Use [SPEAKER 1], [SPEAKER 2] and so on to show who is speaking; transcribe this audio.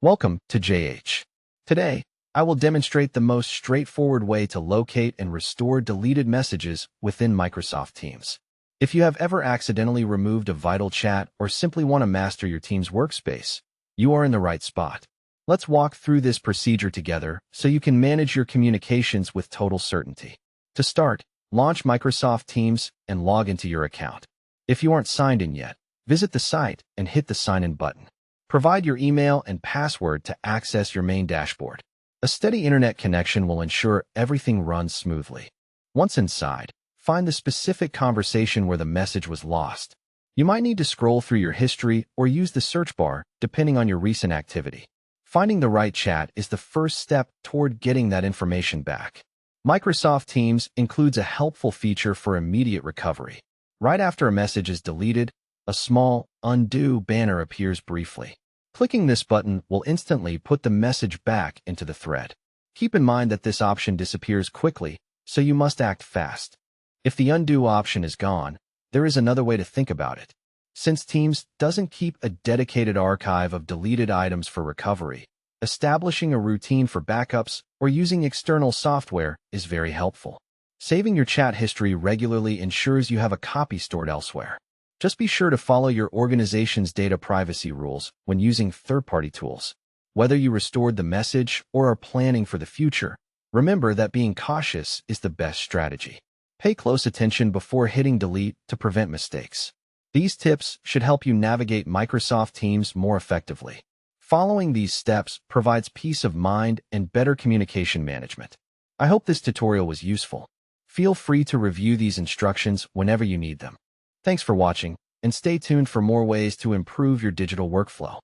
[SPEAKER 1] Welcome to JH. Today, I will demonstrate the most straightforward way to locate and restore deleted messages within Microsoft Teams. If you have ever accidentally removed a vital chat or simply want to master your Teams workspace, you are in the right spot. Let's walk through this procedure together so you can manage your communications with total certainty. To start, launch Microsoft Teams and log into your account. If you aren't signed in yet, visit the site and hit the Sign In button. Provide your email and password to access your main dashboard. A steady internet connection will ensure everything runs smoothly. Once inside, find the specific conversation where the message was lost. You might need to scroll through your history or use the search bar, depending on your recent activity. Finding the right chat is the first step toward getting that information back. Microsoft Teams includes a helpful feature for immediate recovery. Right after a message is deleted, a small undo banner appears briefly. Clicking this button will instantly put the message back into the thread. Keep in mind that this option disappears quickly, so you must act fast. If the undo option is gone, there is another way to think about it. Since Teams doesn't keep a dedicated archive of deleted items for recovery, establishing a routine for backups or using external software is very helpful. Saving your chat history regularly ensures you have a copy stored elsewhere. Just be sure to follow your organization's data privacy rules when using third-party tools. Whether you restored the message or are planning for the future, remember that being cautious is the best strategy. Pay close attention before hitting delete to prevent mistakes. These tips should help you navigate Microsoft Teams more effectively. Following these steps provides peace of mind and better communication management. I hope this tutorial was useful. Feel free to review these instructions whenever you need them. Thanks for watching, and stay tuned for more ways to improve your digital workflow.